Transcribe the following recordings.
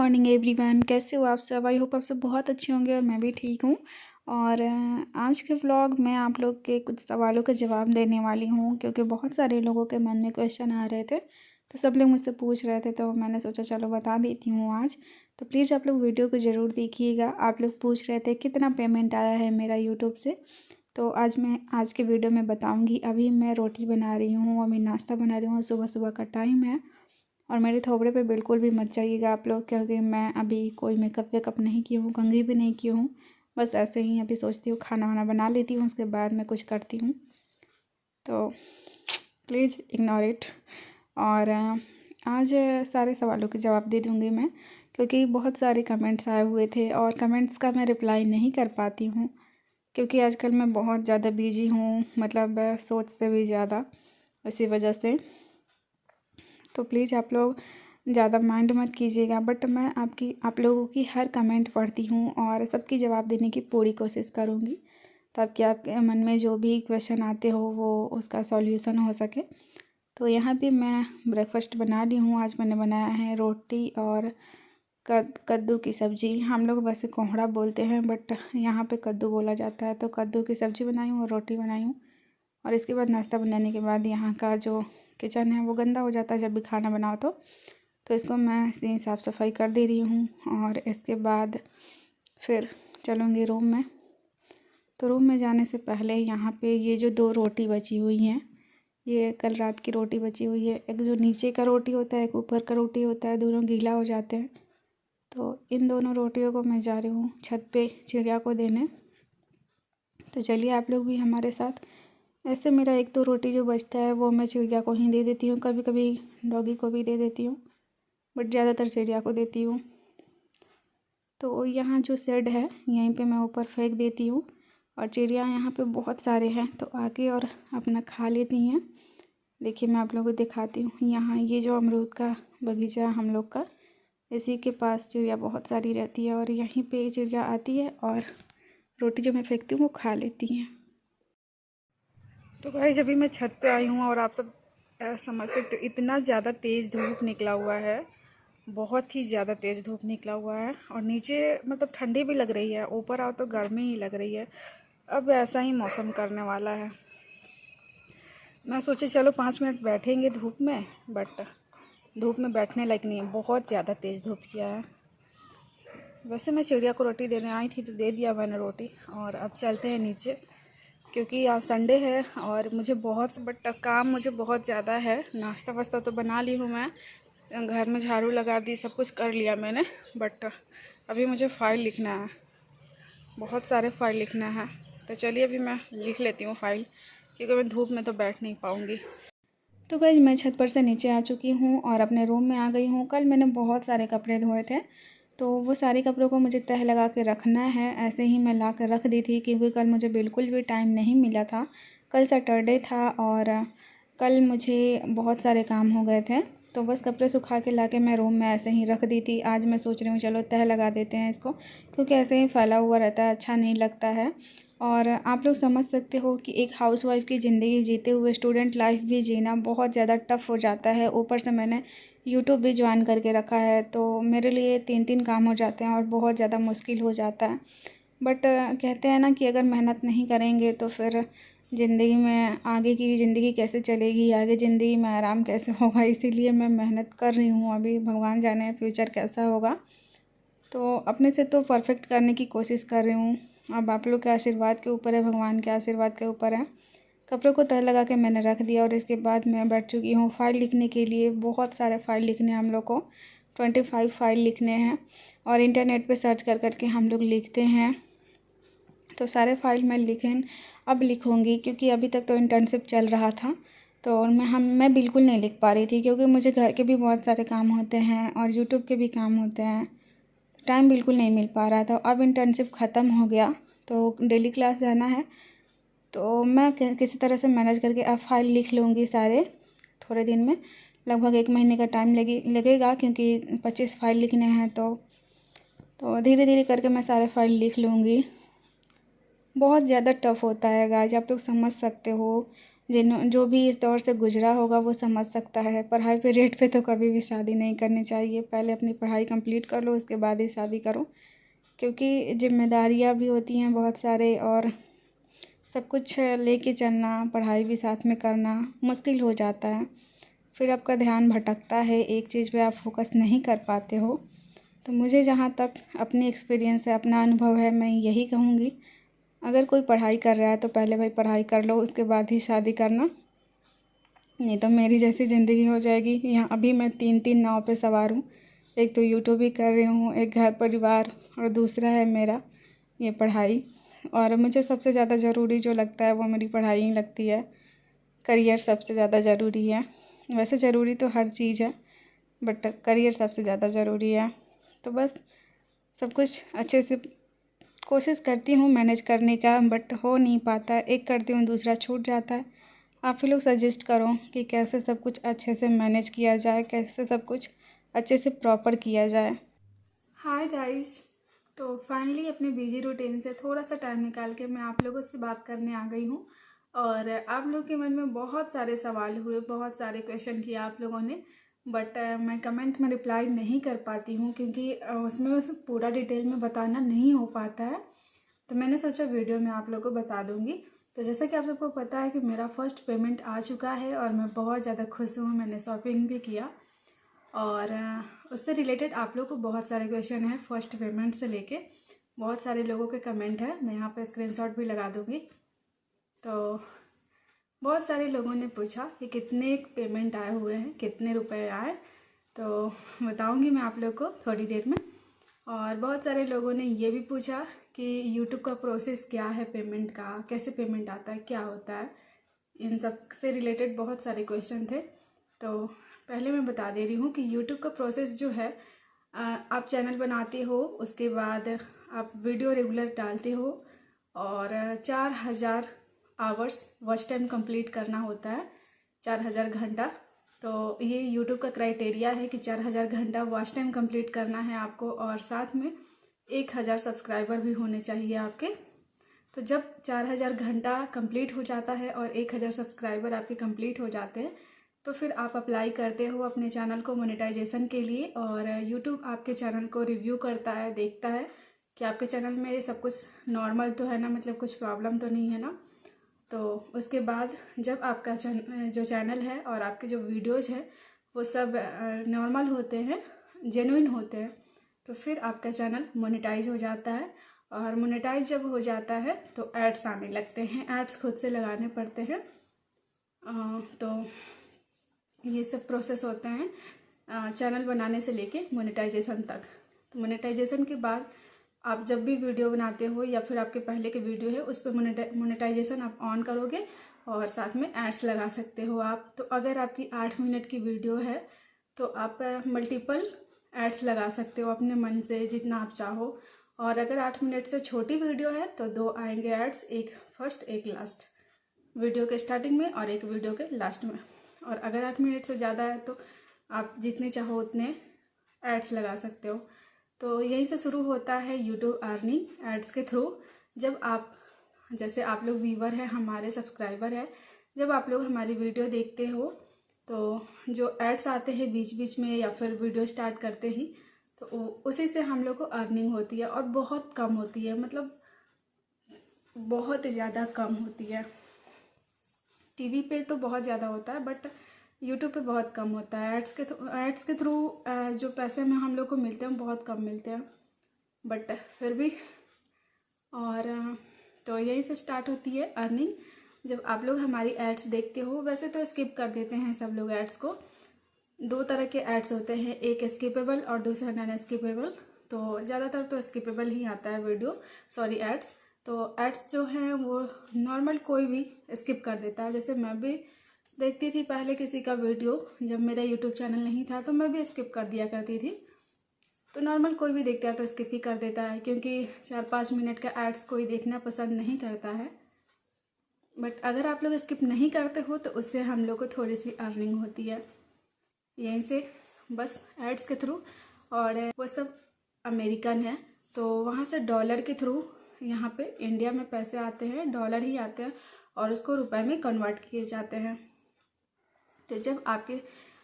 Morning everyone, कैसे हो आप सब। आई होप आप सब बहुत अच्छे होंगे और मैं भी ठीक हूँ। और आज के व्लॉग में आप लोग के कुछ सवालों का जवाब देने वाली हूँ, क्योंकि बहुत सारे लोगों के मन में क्वेश्चन आ रहे थे, तो सब लोग मुझसे पूछ रहे थे, तो मैंने सोचा चलो बता देती हूँ आज। तो प्लीज़ आप लोग वीडियो को ज़रूर देखिएगा। आप लोग पूछ रहे थे कितना पेमेंट आया है मेरा यूट्यूब से, तो आज के वीडियो में बताऊँगी। अभी मैं रोटी बना रही हूँ, अभी नाश्ता बना रही हूँ, सुबह सुबह का टाइम है। और मेरे थोबड़े पे बिल्कुल भी मत जाइएगा आप लोग, क्योंकि मैं अभी कोई मेकअप वेकअप नहीं की हूँ, कंघी भी नहीं की हूँ। बस ऐसे ही अभी सोचती हूँ खाना वाना बना लेती हूँ, उसके बाद मैं कुछ करती हूँ, तो प्लीज़ इग्नोर इट। और आज सारे सवालों के जवाब दे दूँगी मैं, क्योंकि बहुत सारे कमेंट्स आए हुए थे और कमेंट्स का मैं रिप्लाई नहीं कर पाती हूँ, क्योंकि आजकल मैं बहुत ज़्यादा बिजी हूँ, मतलब सोच से भी ज़्यादा, इसी वजह से। तो प्लीज़ आप लोग ज़्यादा माइंड मत कीजिएगा, बट मैं आप लोगों की हर कमेंट पढ़ती हूँ और सबकी जवाब देने की पूरी कोशिश करूँगी, ताकि आपके मन में जो भी क्वेश्चन आते हो वो उसका सॉल्यूशन हो सके। तो यहाँ पे मैं ब्रेकफास्ट बना ली हूँ। आज मैंने बनाया है रोटी और कद्दू की सब्ज़ी। हम लोग वैसे कोहड़ा बोलते हैं, बट यहाँ पे कद्दू बोला जाता है। तो कद्दू की सब्ज़ी बनाई हूँ और रोटी बनाई हूँ। और इसके बाद नाश्ता बनाने के बाद यहाँ का जो किचन है वो गंदा हो जाता है जब भी खाना बनाओ तो इसको मैं साफ़ सफाई कर दे रही हूँ। और इसके बाद फिर चलूँगी रूम में। तो रूम में जाने से पहले यहाँ पे ये जो 2 रोटी बची हुई हैं, ये कल रात की रोटी बची हुई है। एक जो नीचे का रोटी होता है, एक ऊपर का रोटी होता है, दोनों गीला हो जाते हैं। तो इन दोनों रोटियों को मैं जा रही हूँ छत पे चिड़िया को देने। तो चलिए आप लोग भी हमारे साथ। ऐसे मेरा 1-2 रोटी जो बचता है वो मैं चिड़िया को ही दे देती हूँ, कभी कभी डॉगी को भी दे देती हूँ, बट ज़्यादातर चिड़िया को देती हूँ। तो यहाँ जो शेड है यहीं पे मैं ऊपर फेंक देती हूँ, और चिड़िया यहाँ पे बहुत सारे हैं तो आके और अपना खा लेती हैं। देखिए मैं आप लोगों को दिखाती हूँ। यहाँ ये जो अमरूद का बगीचा हम लोग का, इसी के पास चिड़िया बहुत सारी रहती है, और यहीं पे चिड़िया आती है और रोटी जो मैं फेंकती हूँ वो खा लेती हैं। तो गाइस अभी मैं छत पे आई हूँ और आप सब समझ सकते हो, इतना ज़्यादा तेज़ धूप निकला हुआ है, बहुत ही ज़्यादा तेज़ धूप निकला हुआ है। और नीचे मतलब ठंडी भी लग रही है, ऊपर आओ तो गर्मी ही लग रही है। अब ऐसा ही मौसम करने वाला है। मैं सोची चलो 5 मिनट बैठेंगे धूप में, बट धूप में बैठने लायक नहीं है, बहुत ज़्यादा तेज़ धूप किया है। वैसे मैं चिड़िया को रोटी देने आई थी तो दे दिया मैंने रोटी, और अब चलते हैं नीचे, क्योंकि आज संडे है और बट काम मुझे बहुत ज़्यादा है। नाश्ता वास्ता तो बना ली हूँ मैं, घर में झाड़ू लगा दी, सब कुछ कर लिया मैंने, बट अभी मुझे फ़ाइल लिखना है, बहुत सारे फ़ाइल लिखना है। तो चलिए अभी मैं लिख लेती हूँ फ़ाइल, क्योंकि मैं धूप में तो बैठ नहीं पाऊँगी। तो गाइस मैं छत पर से नीचे आ चुकी हूँ और अपने रूम में आ गई हूँ। कल मैंने बहुत सारे कपड़े धोए थे, तो वो सारे कपड़ों को मुझे तह लगा के रखना है। ऐसे ही मैं ला कर रख दी थी, क्योंकि कल मुझे बिल्कुल भी टाइम नहीं मिला था। कल सैटरडे था और कल मुझे बहुत सारे काम हो गए थे, तो बस कपड़े सुखा के ला के मैं रूम में ऐसे ही रख दी थी। आज मैं सोच रही हूँ चलो तह लगा देते हैं इसको, क्योंकि ऐसे ही फैला हुआ रहता है, अच्छा नहीं लगता है। और आप लोग समझ सकते हो कि एक हाउसवाइफ़ की ज़िंदगी जीते हुए स्टूडेंट लाइफ भी जीना बहुत ज़्यादा टफ़ हो जाता है। ऊपर से मैंने यूट्यूब भी ज्वाइन करके रखा है, तो मेरे लिए 3-3 काम हो जाते हैं और बहुत ज़्यादा मुश्किल हो जाता है। बट कहते हैं ना कि अगर मेहनत नहीं करेंगे तो फिर ज़िंदगी में आगे की ज़िंदगी कैसे चलेगी, आगे ज़िंदगी में आराम कैसे होगा। इसीलिए मैं मेहनत कर रही हूँ। अभी भगवान जाने फ्यूचर कैसा होगा, तो अपने से तो परफेक्ट करने की कोशिश कर रही हूँ। अब आप लोग के आशीर्वाद के ऊपर है, भगवान के आशीर्वाद के ऊपर है। कपड़ों को तह लगा के मैंने रख दिया, और इसके बाद मैं बैठ चुकी हूँ फ़ाइल लिखने के लिए। बहुत सारे फ़ाइल लिखने हैं हम लोग को, 25 फ़ाइल लिखने हैं, और इंटरनेट पे सर्च कर के हम लोग लिखते हैं। तो सारे फ़ाइल मैं अब लिखूँगी, क्योंकि अभी तक तो इंटर्नशिप चल रहा था, तो मैं बिल्कुल नहीं लिख पा रही थी, क्योंकि मुझे घर के भी बहुत सारे काम होते हैं और यूट्यूब के भी काम होते हैं, टाइम बिल्कुल नहीं मिल पा रहा था। अब इंटर्नशिप ख़त्म हो गया तो डेली क्लास जाना है, तो मैं किसी तरह से मैनेज करके अब फ़ाइल लिख लूँगी सारे थोड़े दिन में। लगभग 1 महीने का टाइम लगेगा, क्योंकि 25 फ़ाइल लिखने हैं, तो धीरे धीरे करके मैं सारे फ़ाइल लिख लूँगी। बहुत ज़्यादा टफ़ होता है गाइस, आप लोग समझ सकते हो। जिन जो भी इस दौर से गुजरा होगा वो समझ सकता है। पढ़ाई पे रेट पे तो कभी भी शादी नहीं करनी चाहिए। पहले अपनी पढ़ाई कंप्लीट कर लो, उसके बाद ही शादी करो, क्योंकि जिम्मेदारियाँ भी होती हैं बहुत सारे, और सब कुछ लेके चलना, पढ़ाई भी साथ में करना मुश्किल हो जाता है। फिर आपका ध्यान भटकता है, एक चीज़ पे आप फोकस नहीं कर पाते हो। तो मुझे जहाँ तक अपनी एक्सपीरियंस है, अपना अनुभव है, मैं यही कहूँगी, अगर कोई पढ़ाई कर रहा है तो पहले भाई पढ़ाई कर लो, उसके बाद ही शादी करना। नहीं तो मेरी जैसी ज़िंदगी हो जाएगी। यहाँ अभी मैं 3 नाव पे सवार हूँ। एक तो यूट्यूब भी कर रही हूँ, एक घर परिवार, और दूसरा है मेरा ये पढ़ाई। और मुझे सबसे ज़्यादा ज़रूरी जो लगता है वो मेरी पढ़ाई ही लगती है। करियर सबसे ज़्यादा ज़रूरी है। वैसे ज़रूरी तो हर चीज़ है, बट करियर सबसे ज़्यादा ज़रूरी है। तो बस सब कुछ अच्छे से कोशिश करती हूँ मैनेज करने का, बट हो नहीं पाता। एक करती हूँ दूसरा छूट जाता है। आप ही लोग सजेस्ट करो कि कैसे सब कुछ अच्छे से मैनेज किया जाए, कैसे सब कुछ अच्छे से प्रॉपर किया जाए। हाय गाइस, तो फाइनली अपने बिजी रूटीन से थोड़ा सा टाइम निकाल के मैं आप लोगों से बात करने आ गई हूँ। और आप लोग के मन में बहुत सारे सवाल हुए, बहुत सारे क्वेश्चन किए आप लोगों ने, बट मैं कमेंट में रिप्लाई नहीं कर पाती हूँ, क्योंकि उसमें पूरा डिटेल में बताना नहीं हो पाता है। तो मैंने सोचा वीडियो में आप लोगों को बता दूँगी। तो जैसा कि आप सबको पता है कि मेरा फर्स्ट पेमेंट आ चुका है और मैं बहुत ज़्यादा खुश हूँ। मैंने शॉपिंग भी किया, और उससे रिलेटेड आप लोग को बहुत सारे क्वेश्चन हैं फर्स्ट पेमेंट से लेके। बहुत सारे लोगों के कमेंट है, मैं यहाँ पे स्क्रीनशॉट भी लगा दूँगी। तो बहुत सारे लोगों ने पूछा कि कितने पेमेंट आए हुए हैं, कितने रुपए आए, तो बताऊँगी मैं आप लोग को थोड़ी देर में। और बहुत सारे लोगों ने ये भी पूछा कि यूट्यूब का प्रोसेस क्या है पेमेंट का, कैसे पेमेंट आता है, क्या होता है। इन सब से रिलेटेड बहुत सारे क्वेश्चन थे। तो पहले मैं बता दे रही हूँ कि यूट्यूब का प्रोसेस जो है, आप चैनल बनाते हो, उसके बाद आप वीडियो रेगुलर डालते हो, और 4000 आवर्स वॉच टाइम कंप्लीट करना होता है, 4000 घंटा। तो ये यूट्यूब का क्राइटेरिया है कि 4000 घंटा वॉच टाइम कंप्लीट करना है आपको, और साथ में 1000 सब्सक्राइबर भी होने चाहिए आपके। तो जब 4000 घंटा कंप्लीट हो जाता है और 1000 सब्सक्राइबर आपके कंप्लीट हो जाते हैं, तो फिर आप अप्लाई करते हो अपने चैनल को मोनेटाइजेशन के लिए। और यूट्यूब आपके चैनल को रिव्यू करता है, देखता है कि आपके चैनल में सब कुछ नॉर्मल तो है ना, मतलब कुछ प्रॉब्लम तो नहीं है ना। तो उसके बाद जब आपका जो चैनल है और आपके जो वीडियोज़ है वो सब नॉर्मल होते हैं, जेन्युइन होते हैं, तो फिर आपका चैनल मोनेटाइज हो जाता है। और मोनेटाइज जब हो जाता है तो एड्स आने लगते हैं, एड्स खुद से लगाने पड़ते हैं। तो ये सब प्रोसेस होते हैं चैनल बनाने से लेके मोनेटाइजेशन तक। तो मोनेटाइजेशन के बाद आप जब भी वीडियो बनाते हो या फिर आपके पहले के वीडियो है उस पर मोनेटाइजेशन आप ऑन करोगे, और साथ में एड्स लगा सकते हो आप। तो अगर आपकी 8 मिनट की वीडियो है तो आप मल्टीपल एड्स लगा सकते हो अपने मन से, जितना आप चाहो। और अगर 8 मिनट से छोटी वीडियो है तो 2 आएंगे एड्स, एक फर्स्ट एक लास्ट, वीडियो के स्टार्टिंग में और एक वीडियो के लास्ट में। और अगर 8 मिनट से ज़्यादा है तो आप जितने चाहो उतने एड्स लगा सकते हो। तो यहीं से शुरू होता है यूट्यूब अर्निंग एड्स के थ्रू। जब आप, जैसे आप लोग व्यूवर हैं, हमारे सब्सक्राइबर हैं, जब आप लोग हमारी वीडियो देखते हो तो जो एड्स आते हैं बीच बीच में या फिर वीडियो स्टार्ट करते ही, तो उसी से हम लोग को अर्निंग होती है, और बहुत कम होती है, मतलब बहुत ज़्यादा कम होती है। टीवी पे तो बहुत ज़्यादा होता है, बट यूट्यूब पे बहुत कम होता है। एड्स के थ्रू जो पैसे में हम लोग को मिलते हैं बहुत कम मिलते हैं, बट फिर भी। और तो यहीं से स्टार्ट होती है अर्निंग, जब आप लोग हमारी एड्स देखते हो। वैसे तो स्किप कर देते हैं सब लोग एड्स को। 2 तरह के एड्स होते हैं, एक स्किपेबल और दूसरा नॉन स्किपेबल। तो ज़्यादातर तो स्किपेबल ही आता है वीडियो, सॉरी एड्स। तो एड्स जो हैं वो नॉर्मल कोई भी स्किप कर देता है। जैसे मैं भी देखती थी पहले किसी का वीडियो, जब मेरा यूट्यूब चैनल नहीं था तो मैं भी स्किप कर दिया करती थी। तो नॉर्मल कोई भी देखता है तो स्किप ही कर देता है, क्योंकि 4-5 मिनट का एड्स कोई देखना पसंद नहीं करता है। बट अगर आप लोग स्किप नहीं करते हो तो उससे हम लोग को थोड़ी सी अर्निंग होती है यहीं से, बस एड्स के थ्रू। और वो सब अमेरिकन है, तो वहाँ से डॉलर के थ्रू यहाँ पे इंडिया में पैसे आते हैं, डॉलर ही आते हैं। और उसको रुपए में कन्वर्ट किए जाते हैं। तो जब आपके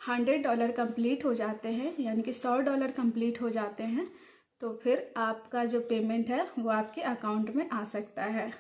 $100 कंप्लीट हो जाते हैं, यानी कि $100 कंप्लीट हो जाते हैं, तो फिर आपका जो पेमेंट है वो आपके अकाउंट में आ सकता है।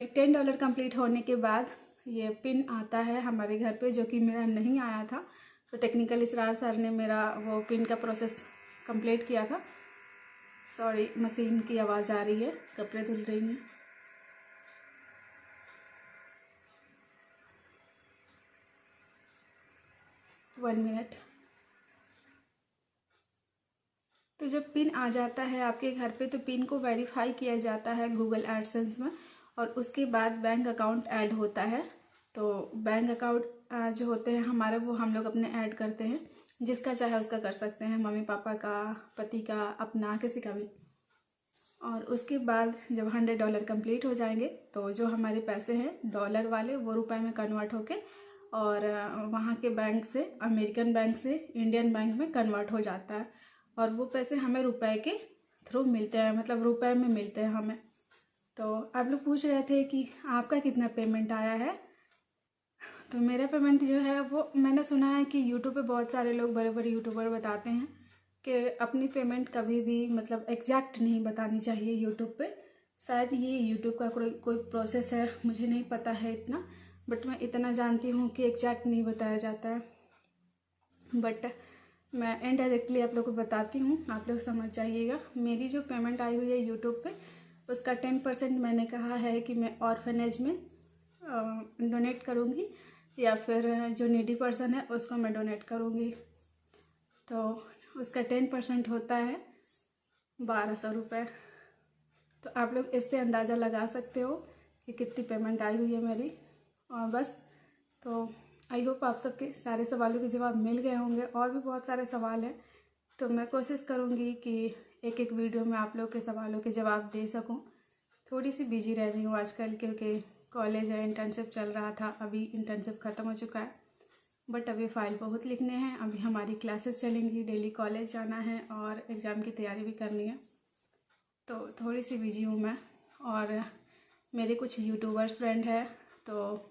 $10 कंप्लीट होने के बाद ये पिन आता है हमारे घर पे, जो कि मेरा नहीं आया था। तो टेक्निकल इसरार सर ने मेरा वो पिन का प्रोसेस कंप्लीट किया था। सॉरी, मशीन की आवाज़ आ रही है, कपड़े धुल रही हैं। One minute. तो जब पिन आ जाता है आपके घर पे, तो पिन को वेरीफाई किया जाता है गूगल एडसेंस में, और उसके बाद बैंक अकाउंट ऐड होता है। तो बैंक अकाउंट जो होते हैं हमारे, वो हम लोग अपने ऐड करते हैं, जिसका चाहे उसका कर सकते हैं, मम्मी पापा का, पति का, अपना, किसी का भी। और उसके बाद जब $100 कंप्लीट हो जाएंगे, तो जो हमारे पैसे हैं डॉलर वाले, वो रुपए में कन्वर्ट होके और वहाँ के बैंक से, अमेरिकन बैंक से इंडियन बैंक में कन्वर्ट हो जाता है, और वो पैसे हमें रुपए के थ्रू मिलते हैं, मतलब रुपए में मिलते हैं हमें। तो आप लोग पूछ रहे थे कि आपका कितना पेमेंट आया है। तो मेरा पेमेंट जो है वो, मैंने सुना है कि यूट्यूब पे बहुत सारे लोग, बड़े बड़े यूट्यूबर बताते हैं कि अपनी पेमेंट कभी भी मतलब एग्जैक्ट नहीं बतानी चाहिए यूट्यूब पे। शायद ये यूट्यूब का कोई प्रोसेस है, मुझे नहीं पता है इतना, बट मैं इतना जानती हूँ कि एग्जैक्ट नहीं बताया जाता है। बट मैं इनडायरेक्टली आप लोग को बताती हूँ, आप लोग समझ जाइएगा। मेरी जो पेमेंट आई हुई है यूट्यूब पे, उसका 10% मैंने कहा है कि मैं ऑर्फनेज में डोनेट करूँगी, या फिर जो नीडी पर्सन है उसको मैं डोनेट करूँगी। तो उसका 10% होता है 1200 रुपये। तो आप लोग इससे अंदाज़ा लगा सकते हो कि कितनी पेमेंट आई हुई है मेरी। और बस, तो आई होप आप सबके सारे सवालों के जवाब मिल गए होंगे। और भी बहुत सारे सवाल हैं, तो मैं कोशिश करूँगी कि एक एक वीडियो में आप लोग के सवालों के जवाब दे सकूँ। थोड़ी सी बिजी रह रही हूँ आजकल, क्योंकि कॉलेज है, इंटर्नशिप चल रहा था, अभी इंटर्नशिप ख़त्म हो चुका है, बट अभी फ़ाइल बहुत लिखने हैं। अभी हमारी क्लासेस चलेंगी, डेली कॉलेज जाना है और एग्ज़ाम की तैयारी भी करनी है, तो थोड़ी सी बिजी हूँ मैं। और मेरे कुछ यूट्यूबर फ्रेंड है, तो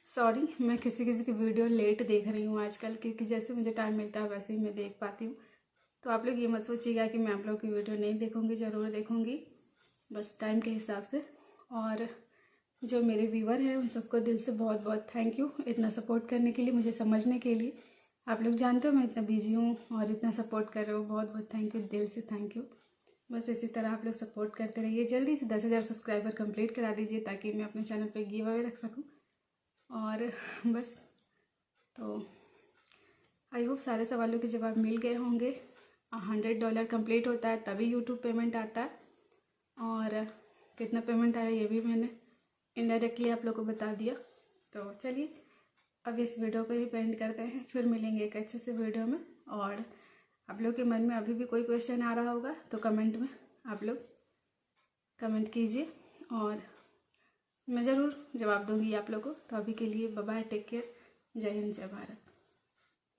सॉरी, मैं किसी किसी की वीडियो लेट देख रही हूँ आजकल, क्योंकि जैसे मुझे टाइम मिलता है वैसे ही मैं देख पाती हूँ। तो आप लोग ये मत सोचिएगा कि मैं आप लोग की वीडियो नहीं देखूँगी, ज़रूर देखूँगी, बस टाइम के हिसाब से। और जो मेरे व्यूवर हैं उन सबको दिल से बहुत बहुत थैंक यू, इतना सपोर्ट करने के लिए, मुझे समझने के लिए। आप लोग जानते हो मैं इतना बिजी हूँ और इतना सपोर्ट कर रहे हो, बहुत बहुत थैंक यू, दिल से थैंक यू। बस इसी तरह आप लोग सपोर्ट करते रहिए। जल्दी से 10,000 सब्सक्राइबर कंप्लीट करा दीजिए, ताकि मैं अपने चैनल पे गिव अवे रख सकूँ। और बस, तो आई होप सारे सवालों के जवाब मिल गए होंगे। $100 कंप्लीट होता है तभी यूट्यूब पेमेंट आता है, और कितना पेमेंट आया ये भी मैंने इनडायरेक्टली आप लोग को बता दिया। तो चलिए अब इस वीडियो को ही एंड करते हैं, फिर मिलेंगे एक अच्छे से वीडियो में। और आप लोग के मन में अभी भी कोई क्वेश्चन आ रहा होगा तो कमेंट में आप लोग कमेंट कीजिए, और मैं ज़रूर जवाब दूंगी आप लोग को। तो अभी के लिए बाय बाय, टेक केयर, जय हिंद, जय भारत।